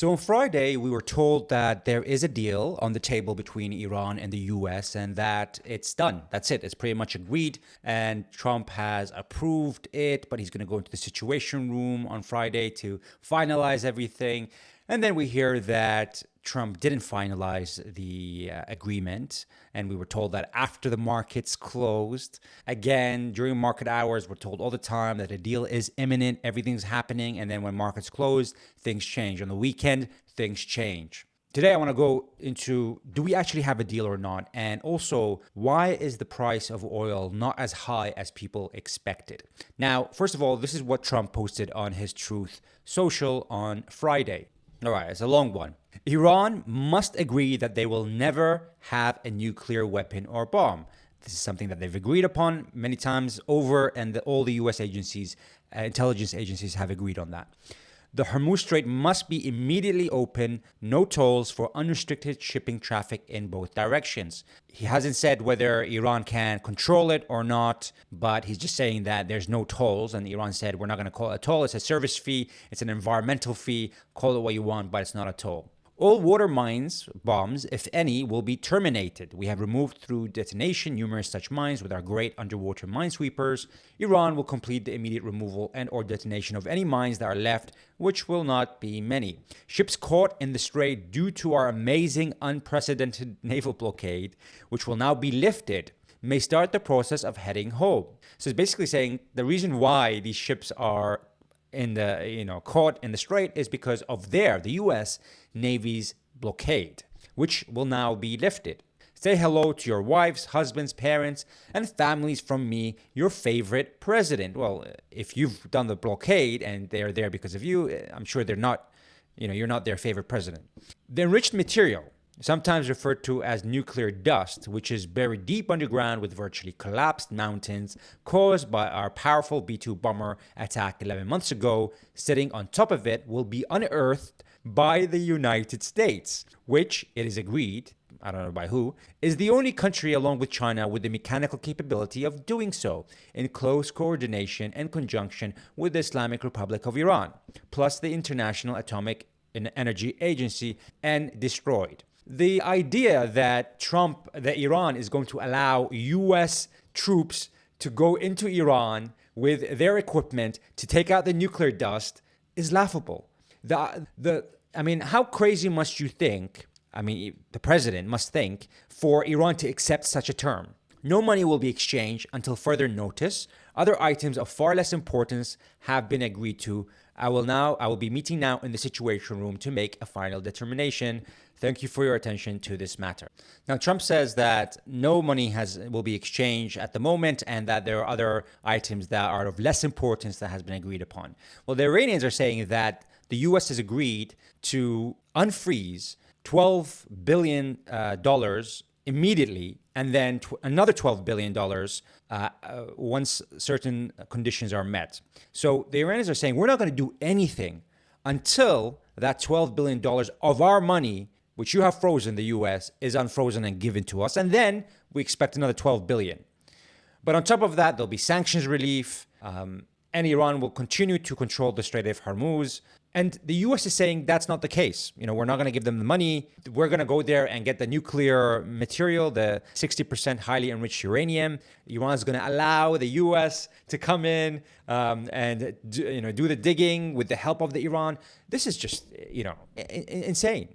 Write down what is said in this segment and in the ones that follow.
So on Friday, we were told that there is a deal on the table between Iran and the US and that it's done. That's it. It's pretty much agreed. And Trump has approved it, but he's going to go into the Situation Room on Friday to finalize everything. And then we hear that Trump didn't finalize the agreement. And we were told that after the markets closed. Again, during market hours, we're told all the time that a deal is imminent, everything's happening. And then when markets close, things change. On the weekend, things change. Today, I want to go into, do we actually have a deal or not? And also, why is the price of oil not as high as people expected? Now, first of all, this is what Trump posted on his Truth Social on Friday. All right, it's a long one. Iran must agree that they will never have a nuclear weapon or bomb. This is something that they've agreed upon many times over, and all the US agencies, intelligence agencies have agreed on that. The Hormuz Strait must be immediately open, no tolls for unrestricted shipping traffic in both directions. He hasn't said whether Iran can control it or not, but he's just saying that there's no tolls. And Iran said, we're not going to call it a toll. It's a service fee. It's an environmental fee. Call it what you want, but it's not a toll. All water mines, bombs, if any, will be terminated. We have removed through detonation numerous such mines with our great underwater minesweepers. Iran will complete the immediate removal and or detonation of any mines that are left, which will not be many. Ships caught in the strait due to our amazing, unprecedented naval blockade, which will now be lifted, may start the process of heading home. So it's basically saying the reason why these ships are caught in the strait is because of the U.S. Navy's blockade, which will now be lifted. Say hello to your wives, husbands, parents, and families from me, your favorite president. Well, if you've done the blockade and they're there because of you, I'm sure they're not, you're not their favorite president. The enriched material, sometimes referred to as nuclear dust, which is buried deep underground with virtually collapsed mountains caused by our powerful B-2 bomber attack 11 months ago, sitting on top of it, will be unearthed by the United States, which, it is agreed, I don't know by who, is the only country along with China with the mechanical capability of doing so, in close coordination and conjunction with the Islamic Republic of Iran, plus the International Atomic Energy Agency, and destroyed. The idea that Iran is going to allow U.S. troops to go into Iran with their equipment to take out the nuclear dust is laughable. How crazy must you think? The president must think for Iran to accept such a term. No money will be exchanged until further notice. Other items of far less importance have been agreed to. I will be meeting now in the Situation Room to make a final determination. Thank you for your attention to this matter. Now, Trump says that no money will be exchanged at the moment and that there are other items that are of less importance that has been agreed upon. Well, the Iranians are saying that the U.S. has agreed to unfreeze $12 billion immediately, and then another $12 billion once certain conditions are met. So the Iranians are saying, we're not going to do anything until that $12 billion of our money, which you have frozen, the U.S., is unfrozen and given to us. And then we expect another $12 billion. But on top of that, there'll be sanctions relief, and Iran will continue to control the Strait of Hormuz. And the U.S. is saying that's not the case. We're not going to give them the money. We're going to go there and get the nuclear material, the 60% highly enriched uranium. Iran is going to allow the U.S. to come in and do the digging with the help of the Iran. This is just insane.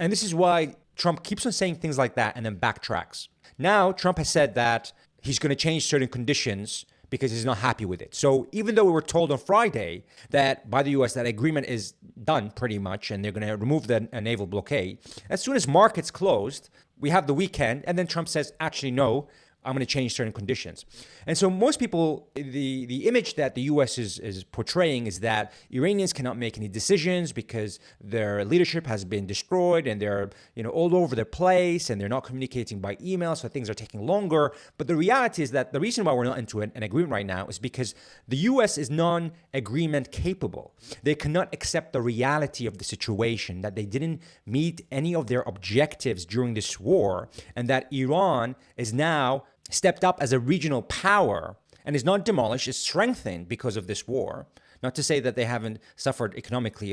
And this is why Trump keeps on saying things like that and then backtracks. Now, Trump has said that he's going to change certain conditions because he's not happy with it. So even though we were told on Friday that by the U.S. that agreement is done pretty much and they're going to remove the naval blockade, as soon as markets closed, we have the weekend, and then Trump says, actually, no, I'm going to change certain conditions. And so most people, the image that the U.S. is portraying is that Iranians cannot make any decisions because their leadership has been destroyed and they're all over the place and they're not communicating by email, so things are taking longer. But the reality is that the reason why we're not into an agreement right now is because the U.S. is non-agreement capable. They cannot accept the reality of the situation, that they didn't meet any of their objectives during this war, and that Iran is now stepped up as a regional power and is not demolished, is strengthened because of this war. Not to say that they haven't suffered economically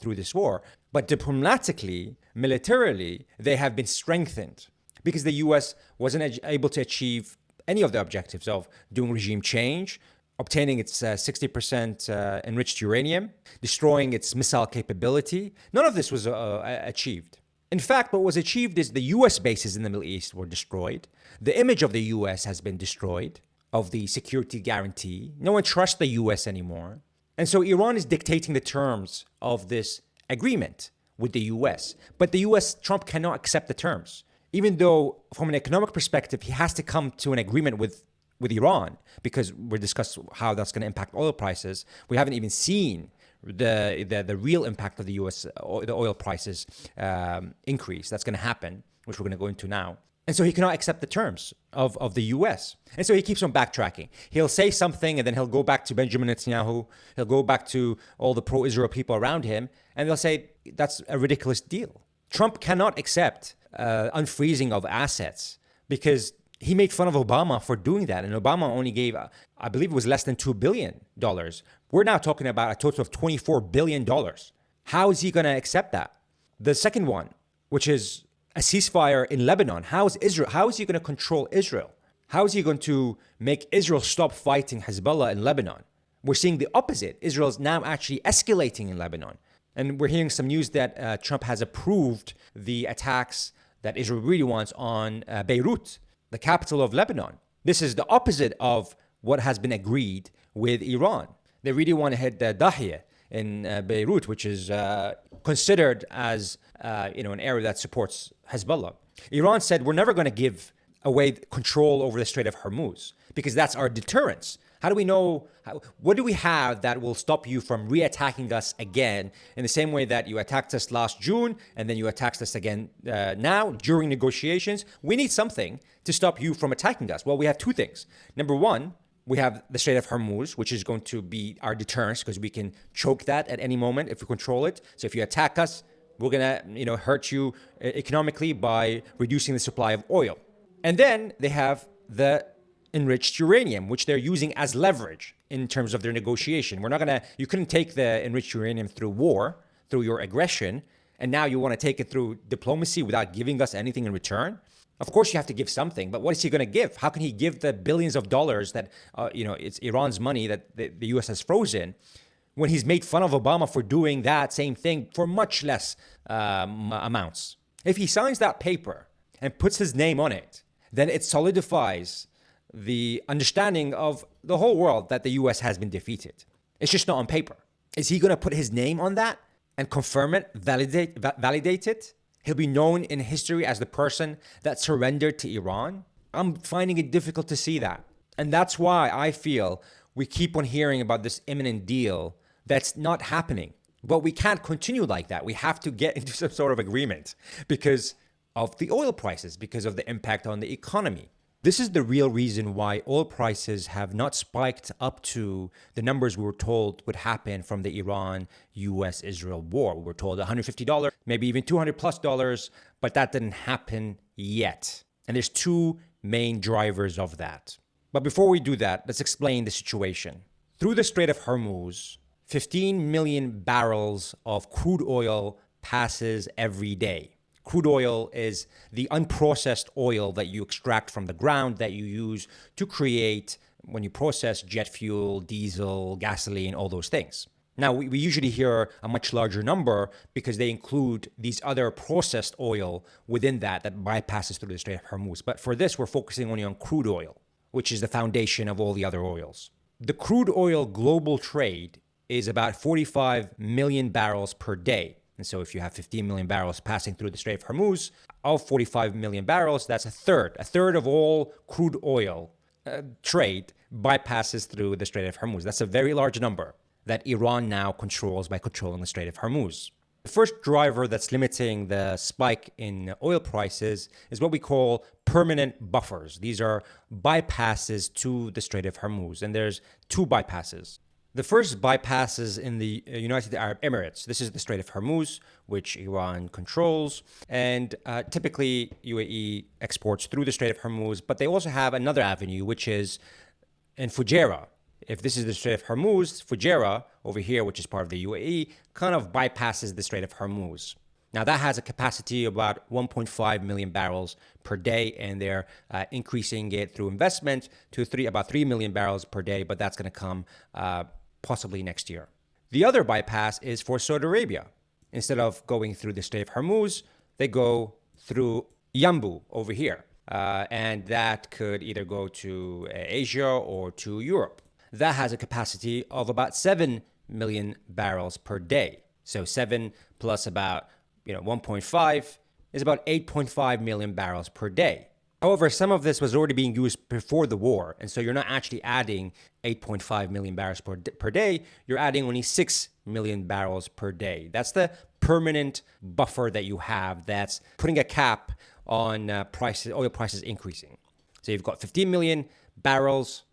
through this war, but diplomatically, militarily, they have been strengthened because the US wasn't able to achieve any of the objectives of doing regime change, obtaining its 60% enriched uranium, destroying its missile capability. None of this was achieved. In fact, what was achieved is the US bases in the Middle East were destroyed. The image of the US has been destroyed, of the security guarantee. No one trusts the US anymore. And so Iran is dictating the terms of this agreement with the US. But the US, Trump cannot accept the terms. Even though from an economic perspective, he has to come to an agreement with Iran, because we're discussing how that's going to impact oil prices. We haven't even seen the real impact of the U.S. The oil prices increase that's going to happen, which we're going to go into now. And so he cannot accept the terms of the U.S. And so he keeps on backtracking. He'll say something and then he'll go back to Benjamin Netanyahu. He'll go back to all the pro-Israel people around him, and they'll say that's a ridiculous deal. Trump cannot accept unfreezing of assets because he made fun of Obama for doing that. And Obama only gave, I believe it was less than $2 billion. We're now talking about a total of $24 billion. How is he going to accept that? The second one, which is a ceasefire in Lebanon. How is he going to control Israel? How is he going to make Israel stop fighting Hezbollah in Lebanon? We're seeing the opposite. Israel is now actually escalating in Lebanon. And we're hearing some news that Trump has approved the attacks that Israel really wants on Beirut, the capital of Lebanon. This is the opposite of what has been agreed with Iran. They really want to hit the Dahiyah in Beirut, which is considered as an area that supports Hezbollah. Iran said, we're never going to give away control over the Strait of Hormuz because that's our deterrence. How do we know? What do we have that will stop you from re-attacking us again in the same way that you attacked us last June and then you attacked us again now during negotiations? We need something to stop you from attacking us. Well, we have two things. Number one, we have the Strait of Hormuz, which is going to be our deterrence because we can choke that at any moment if we control it. So if you attack us, we're going to hurt you economically by reducing the supply of oil. And then they have the enriched uranium, which they're using as leverage in terms of their negotiation. You couldn't take the enriched uranium through war, through your aggression, and now you want to take it through diplomacy without giving us anything in return. Of course you have to give something, but what is he going to give? How can he give the billions of dollars that, it's Iran's money that the US has frozen, when he's made fun of Obama for doing that same thing for much less amounts? If he signs that paper and puts his name on it, then it solidifies the understanding of the whole world that the US has been defeated. It's just not on paper. Is he going to put his name on that and confirm it, validate it? He'll be known in history as the person that surrendered to Iran. I'm finding it difficult to see that. And that's why I feel we keep on hearing about this imminent deal that's not happening. But we can't continue like that. We have to get into some sort of agreement because of the oil prices, because of the impact on the economy. This is the real reason why oil prices have not spiked up to the numbers we were told would happen from the Iran-US-Israel war. We were told $150, maybe even $200+, but that didn't happen yet. And there's two main drivers of that. But before we do that, let's explain the situation. Through the Strait of Hormuz, 15 million barrels of crude oil passes every day. Crude oil is the unprocessed oil that you extract from the ground that you use to create, when you process jet fuel, diesel, gasoline, all those things. Now, we usually hear a much larger number because they include these other processed oil within that bypasses through the Strait of Hormuz. But for this, we're focusing only on crude oil, which is the foundation of all the other oils. The crude oil global trade is about 45 million barrels per day. And so if you have 15 million barrels passing through the Strait of Hormuz, of 45 million barrels, that's a third. A third of all crude oil trade bypasses through the Strait of Hormuz. That's a very large number that Iran now controls by controlling the Strait of Hormuz. The first driver that's limiting the spike in oil prices is what we call permanent buffers. These are bypasses to the Strait of Hormuz, and there's two bypasses. The first bypasses in the United Arab Emirates. This is the Strait of Hormuz, which Iran controls. And typically, UAE exports through the Strait of Hormuz. But they also have another avenue, which is in Fujairah. If this is the Strait of Hormuz, Fujairah over here, which is part of the UAE, kind of bypasses the Strait of Hormuz. Now, that has a capacity of about 1.5 million barrels per day, and they're increasing it through investment to about 3 million barrels per day, but that's going to come possibly next year. The other bypass is for Saudi Arabia. Instead of going through the Strait of Hormuz, they go through Yanbu over here, and that could either go to Asia or to Europe. That has a capacity of about 7 million barrels per day. So 7 plus about 1.5 is about 8.5 million barrels per day. However, some of this was already being used before the war. And so you're not actually adding 8.5 million barrels per day. You're adding only 6 million barrels per day. That's the permanent buffer that you have that's putting a cap on oil prices increasing. So you've got 15 million barrels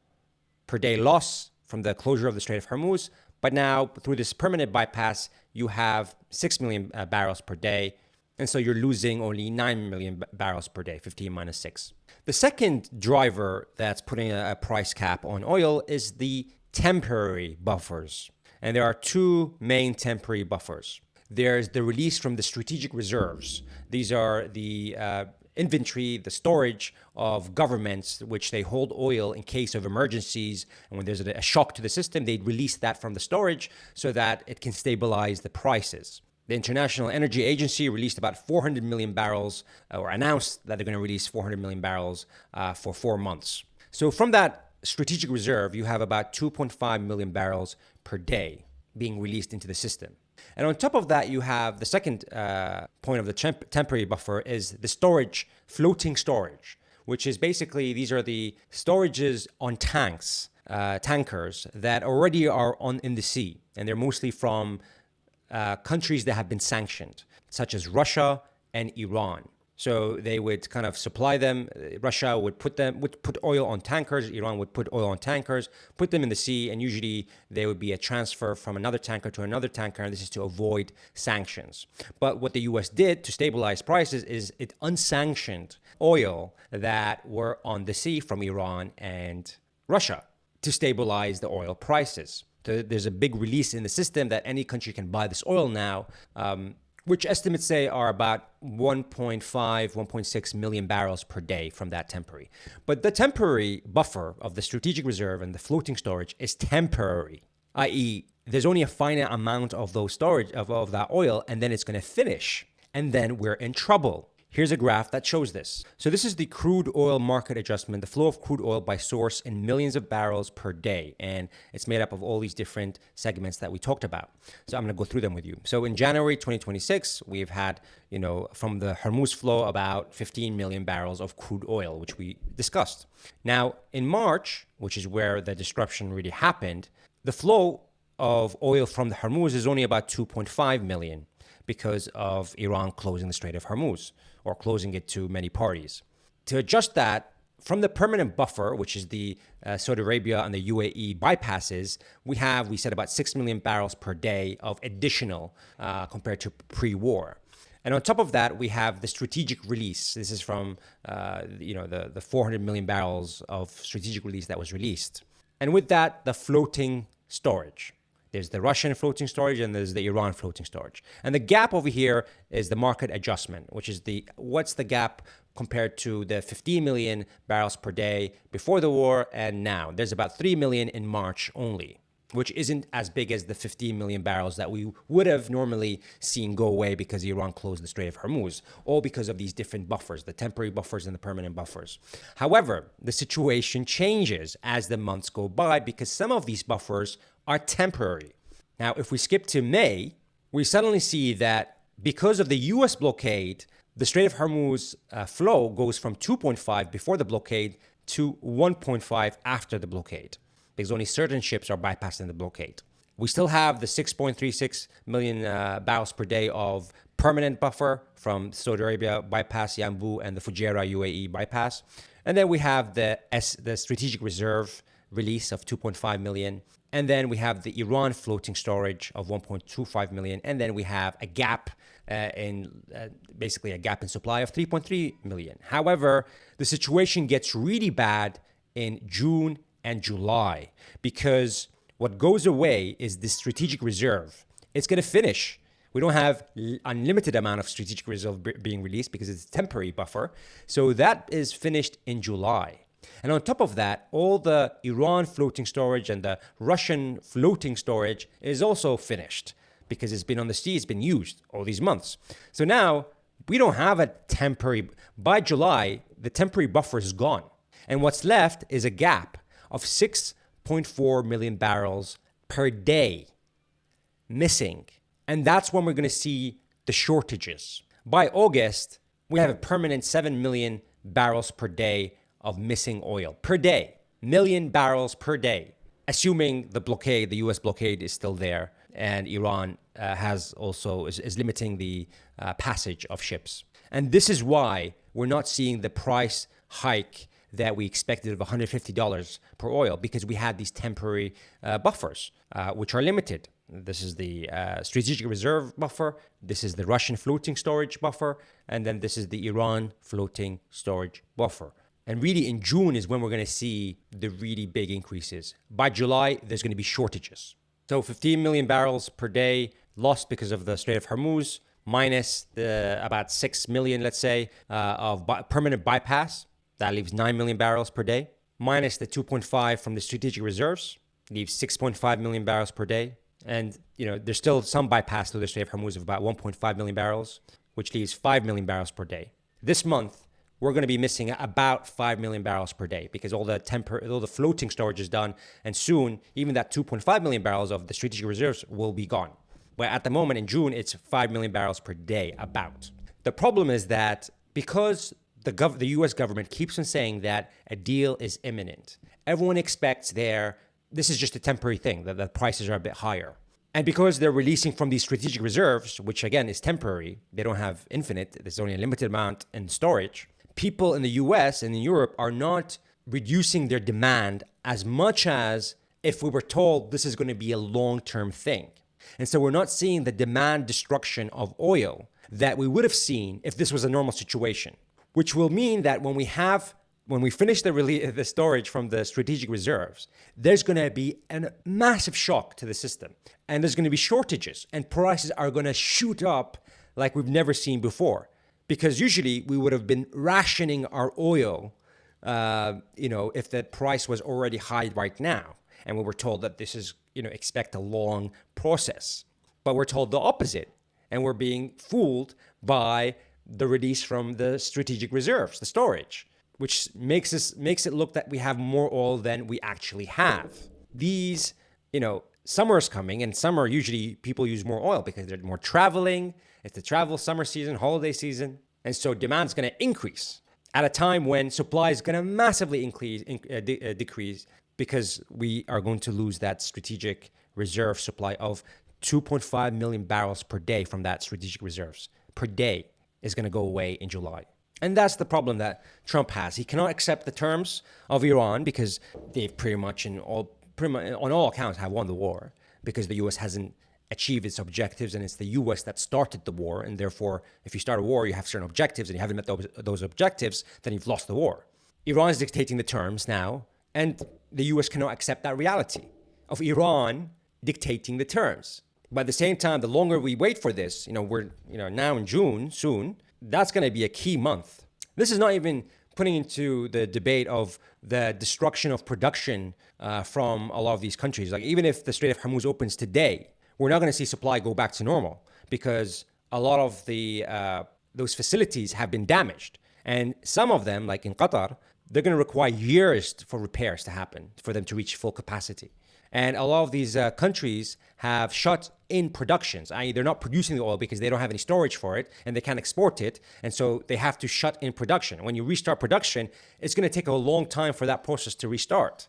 per day loss from the closure of the Strait of Hormuz. But now, through this permanent bypass, you have 6 million barrels per day. And so you're losing only 9 million barrels per day, 15 minus 6. The second driver that's putting a price cap on oil is the temporary buffers. And there are two main temporary buffers. There's the release from the strategic reserves. These are the inventory, the storage of governments, which they hold oil in case of emergencies. And when there's a shock to the system, they release that from the storage so that it can stabilize the prices. The International Energy Agency released about 400 million barrels, or announced that they're going to release 400 million barrels for 4 months. So from that strategic reserve, you have about 2.5 million barrels per day being released into the system. And on top of that, you have the second point of the temporary buffer is the storage, floating storage, which is basically, these are the storages on tankers that already are in the sea. And they're mostly from countries that have been sanctioned, such as Russia and Iran. So they would kind of supply them. Russia would put oil on tankers. Iran would put oil on tankers, put them in the sea, and usually there would be a transfer from another tanker to another tanker, and this is to avoid sanctions. But what the U.S. did to stabilize prices is it unsanctioned oil that were on the sea from Iran and Russia to stabilize the oil prices. So there's a big release in the system that any country can buy this oil now, which estimates say are about 1.5, 1.6 million barrels per day from that temporary. But the temporary buffer of the strategic reserve and the floating storage is temporary, i.e., there's only a finite amount of those storage of that oil, and then it's going to finish, and then we're in trouble. Here's a graph that shows this. So this is the crude oil market adjustment, the flow of crude oil by source in millions of barrels per day. And it's made up of all these different segments that we talked about. So I'm going to go through them with you. So in January 2026, we've had, from the Hormuz flow, about 15 million barrels of crude oil, which we discussed. Now, in March, which is where the disruption really happened, the flow of oil from the Hormuz is only about 2.5 million because of Iran closing the Strait of Hormuz, or closing it to many parties. To adjust that, from the permanent buffer, which is the Saudi Arabia and the UAE bypasses, we said about 6 million barrels per day of additional compared to pre-war. And on top of that, we have the strategic release. This is from the 400 million barrels of strategic release that was released. And with that, the floating storage. There's the Russian floating storage and there's the Iran floating storage. And the gap over here is the market adjustment, which is what's the gap compared to the 15 million barrels per day before the war and now. There's about 3 million in March only, which isn't as big as the 15 million barrels that we would have normally seen go away because Iran closed the Strait of Hormuz, all because of these different buffers, the temporary buffers and the permanent buffers. However, the situation changes as the months go by because some of these buffers are temporary. Now, if we skip to May, we suddenly see that because of the U.S. blockade, the Strait of Hormuz flow goes from 2.5 before the blockade to 1.5 after the blockade, because only certain ships are bypassing the blockade. We still have the 6.36 million barrels per day of permanent buffer from Saudi Arabia bypass, Yanbu, and the Fujairah UAE bypass. And then we have the strategic reserve release of 2.5 million. And then we have the Iran floating storage of 1.25 million. And then we have a gap basically a gap in supply of 3.3 million. However, the situation gets really bad in June and July, because what goes away is the strategic reserve. It's going to finish. We don't have unlimited amount of strategic reserve being released because it's a temporary buffer. So that is finished in July. And on top of that, all the Iran floating storage and the Russian floating storage is also finished because it's been on the sea, it's been used all these months. So now we don't have a temporary, by July, the temporary buffer is gone. And what's left is a gap of 6.4 million barrels per day missing. And that's when we're going to see the shortages. By August, we have a permanent 7 million barrels per day of missing oil per day, million barrels per day, assuming the blockade, the US blockade is still there, and Iran is limiting the passage of ships. And this is why we're not seeing the price hike that we expected of $150 per oil, because we had these temporary buffers, which are limited. This is the strategic reserve buffer. This is the Russian floating storage buffer. And then this is the Iran floating storage buffer. And really in June is when we're going to see the really big increases. By July, there's going to be shortages. So 15 million barrels per day lost because of the Strait of Hormuz, minus the about 6 million, let's say, of permanent bypass. That leaves 9 million barrels per day. Minus the 2.5 from the strategic reserves, leaves 6.5 million barrels per day. And, there's still some bypass through the Strait of Hormuz of about 1.5 million barrels, which leaves 5 million barrels per day. This month, we're going to be missing about 5 million barrels per day because all the floating storage is done. And soon, even that 2.5 million barrels of the strategic reserves will be gone. But at the moment in June, it's 5 million barrels per day, about. The problem is that because the US government keeps on saying that a deal is imminent, everyone expects this is just a temporary thing, that the prices are a bit higher. And because they're releasing from these strategic reserves, which again is temporary, they don't have infinite, there's only a limited amount in storage, people in the US and in Europe are not reducing their demand as much as if we were told this is going to be a long-term thing. And so we're not seeing the demand destruction of oil that we would have seen if this was a normal situation, which will mean that when we finish the storage from the strategic reserves, there's going to be a massive shock to the system. And there's going to be shortages and prices are going to shoot up like we've never seen before. Because usually we would have been rationing our oil, if the price was already high right now. And we were told that this is, expect a long process. But we're told the opposite. And we're being fooled by the release from the strategic reserves, the storage, which makes it look that we have more oil than we actually have. These, summer is coming, and summer usually people use more oil because they're more traveling. It's the travel summer season, holiday season. And so demand's going to increase at a time when supply is going to massively decrease because we are going to lose that strategic reserve supply of 2.5 million barrels per day from that strategic reserves per day is going to go away in July. And that's the problem that Trump has. He cannot accept the terms of Iran because they've pretty much on all accounts have won the war because the U.S. hasn't achieved its objectives and it's the U.S. that started the war. And therefore, if you start a war, you have certain objectives and you haven't met those objectives, then you've lost the war. Iran is dictating the terms now, and the U.S. cannot accept that reality of Iran dictating the terms. But at the same time, the longer we wait for this, we're now in June soon, that's going to be a key month. This is not even putting into the debate of the destruction of production from a lot of these countries. Like even if the Strait of Hormuz opens today, we're not going to see supply go back to normal because a lot of those facilities have been damaged. And some of them, like in Qatar, they're going to require years for repairs to happen for them to reach full capacity. And a lot of these countries have shut in productions, i.e. they're not producing the oil because they don't have any storage for it and they can't export it. And so they have to shut in production. When you restart production, it's going to take a long time for that process to restart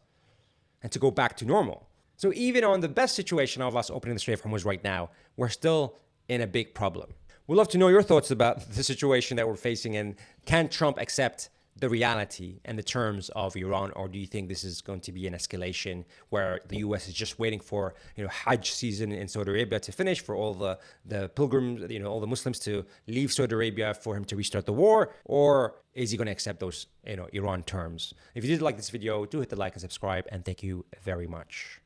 and to go back to normal. So even on the best situation of us opening the Strait of Hormuz right now, we're still in a big problem. We'd love to know your thoughts about the situation that we're facing and can Trump accept the reality and the terms of Iran, or do you think this is going to be an escalation where the U.S. is just waiting for Hajj season in Saudi Arabia to finish, for all the pilgrims, all the Muslims to leave Saudi Arabia for him to restart the war, or is he going to accept those Iran terms? If you did like this video, do hit the like and subscribe, and thank you very much.